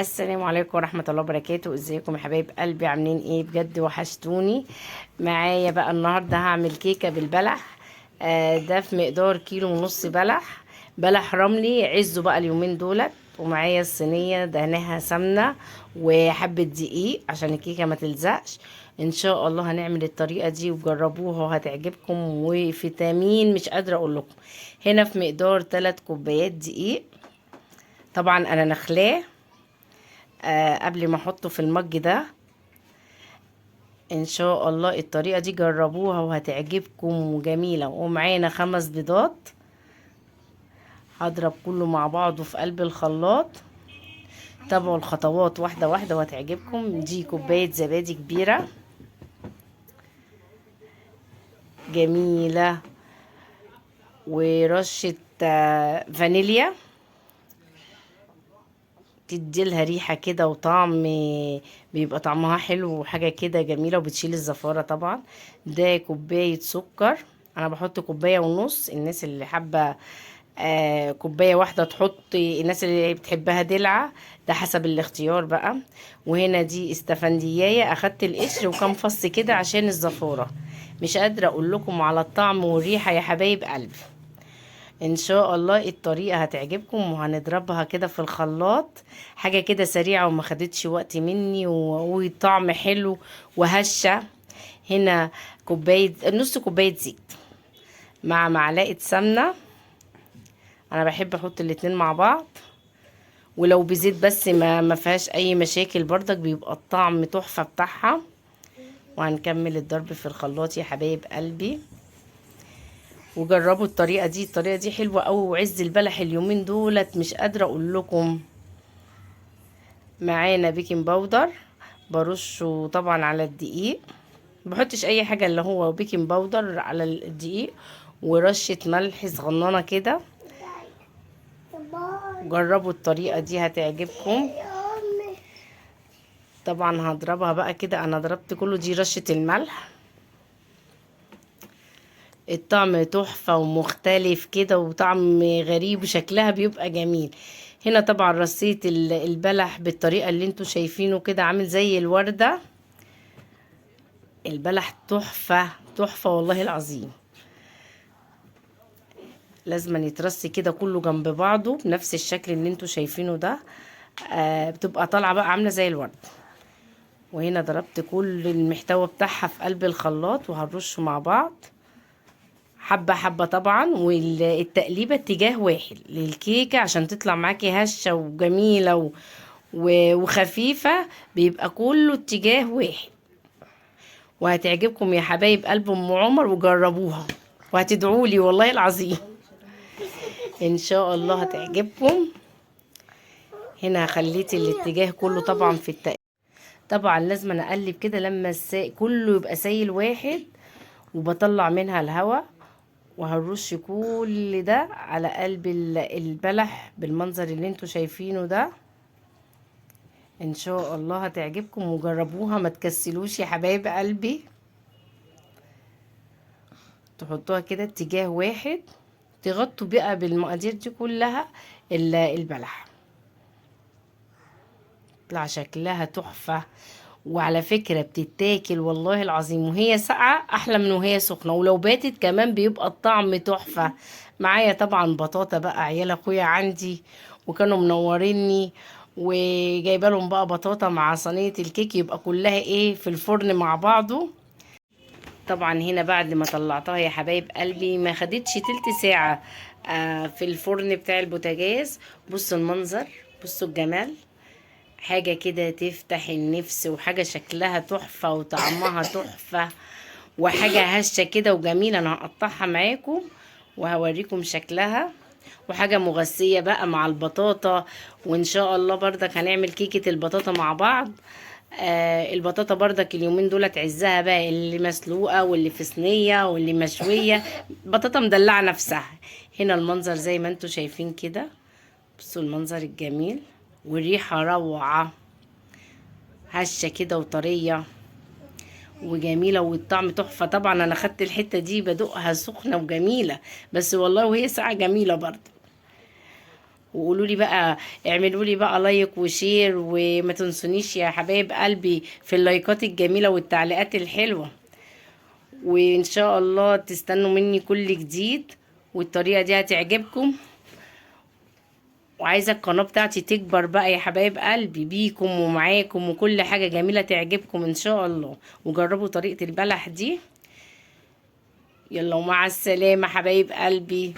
السلام عليكم ورحمة الله وبركاته. ازيكم يا حبايب قلبي؟ عاملين ايه؟ بجد وحشتوني. معايا بقى النهاردة هعمل كيكة بالبلح. ده في مقدار كيلو ونص بلح. بلح رملي عزه بقى اليومين دولت. ومعايا الصينية دهنها سمنة وحبة دقيق عشان الكيكة ما تلزقش. ان شاء الله هنعمل الطريقة دي وجربوها وهتعجبكم، وفيتامين مش قادرة اقول لكم. هنا في مقدار 3 كوبايات دقيق. طبعا انا نخلاه قبل ما احطه في المج ده. ان شاء الله الطريقة دي جربوها وهتعجبكم وجميلة. ومعانا 5 بيضات. هضرب كله مع بعضه في قلب الخلاط. تابعوا الخطوات واحدة واحدة وهتعجبكم. دي كوباية زبادي كبيرة جميلة، ورشة فانيليا تديلها ريحة كده وطعم، بيبقى طعمها حلو وحاجة كده جميلة وبتشيل الزفارة طبعا. ده كوباية سكر. انا بحط كوباية ونص. الناس اللي حابة كوباية واحدة تحط، الناس اللي بتحبها دلعة، ده حسب الاختيار بقى. وهنا دي استفندية اخدت القشر وكام فص كده عشان الزفارة. مش قادرة اقول لكم على الطعم والريحة يا حبايب قلبي. ان شاء الله الطريقة هتعجبكم وهنضربها كده في الخلاط. حاجة كده سريعة وما خدتش وقت مني وطعم حلو وهشة. هنا كوباية، نص كوباية زيت مع معلقة سمنة. انا بحب احط الاتنين مع بعض، ولو بزيت بس ما فيهاش اي مشاكل برضك، بيبقى الطعم تحفة بتاعها. وهنكمل الضرب في الخلاط يا حبايب قلبي. وجربوا الطريقة دي حلوة قوي، وعز البلح اليومين دولت مش قادرة اقول لكم. معانا بيكنج باودر برشه طبعا على الدقيق. بحطش اي حاجة، اللي هو بيكنج باودر على الدقيق. ورشة ملح صغننة كده. جربوا الطريقة دي هتعجبكم. طبعا هضربها بقى كده، انا ضربت كله. دي رشة الملح. الطعم تحفة ومختلف كده وطعم غريب وشكلها بيبقى جميل. هنا طبعا رصيت البلح بالطريقة اللي انتوا شايفينه كده، عامل زي الوردة. البلح تحفة تحفة والله العظيم. لازم يترص كده كله جنب بعضه بنفس الشكل اللي انتوا شايفينه ده. بتبقى طالعة بقى عاملة زي الورد. وهنا ضربت كل المحتوى بتاعها في قلب الخلاط وهنرشه مع بعض حبة حبة طبعا. والتقليبة اتجاه واحد للكيكة عشان تطلع معاكي هشة وجميلة وخفيفة. بيبقى كله اتجاه واحد. وهتعجبكم يا حبايب قلب ام عمر، وجربوها وهتدعولي والله العظيم. ان شاء الله هتعجبكم. هنا خليت الاتجاه كله طبعا في التقليب. طبعا لازم أنا اقلب كده لما كله يبقى سايل واحد. وبطلع منها الهواء. وهنرش كل ده على قلب البلح بالمنظر اللي انتوا شايفينه ده. ان شاء الله هتعجبكم وجربوها ما تكسلوش يا حبايب قلبي. تحطوها كده اتجاه واحد. تغطوا بقى بالمقادير دي كلها البلح. يطلع شكلها تحفة. وعلى فكرة بتتاكل والله العظيم وهي ساقعة أحلى من وهي سخنة، ولو باتت كمان بيبقى الطعم تحفة. معايا طبعا بطاطا بقى، عيال أخويا عندي وكانوا منوريني. وجايبه لهم بقى بطاطا مع صينية الكيك، يبقى كلها ايه في الفرن مع بعضه. طبعا هنا بعد ما طلعتها يا حبايب قلبي ما خدتش تلت ساعة في الفرن بتاع البوتاجاز. بصوا المنظر، بصوا الجمال. حاجة كده تفتح النفس، وحاجة شكلها تحفة وطعمها تحفة. وحاجة هشة كده وجميلة. انا هقطعها معاكم وهوريكم شكلها. وحاجة مغذية بقى مع البطاطا. وان شاء الله برضك هنعمل كيكة البطاطا مع بعض. البطاطا برضك اليومين دول عزها بقى، اللي مسلوقة واللي في صينية واللي مشوية. بطاطا مدلعة نفسها. هنا المنظر زي ما انتوا شايفين كده. بصوا المنظر الجميل. والريحة روعة، هشة كده وطرية وجميلة، والطعم تحفة. طبعا انا خدت الحتة دي بدوقها سخنة وجميلة، بس والله وهي ساعة جميلة برضه. وقولوا لي بقى، اعملوا لي بقى لايك وشير، وما تنسونيش يا حبايب قلبي في اللايكات الجميلة والتعليقات الحلوة. وان شاء الله تستنوا مني كل جديد، والطريقة دي هتعجبكم. وعايزة القناة بتاعتي تكبر بقى يا حبايب قلبي بيكم ومعاكم، وكل حاجة جميلة تعجبكم ان شاء الله. وجربوا طريقة البلح دي. يلا ومع السلامة حبايب قلبي.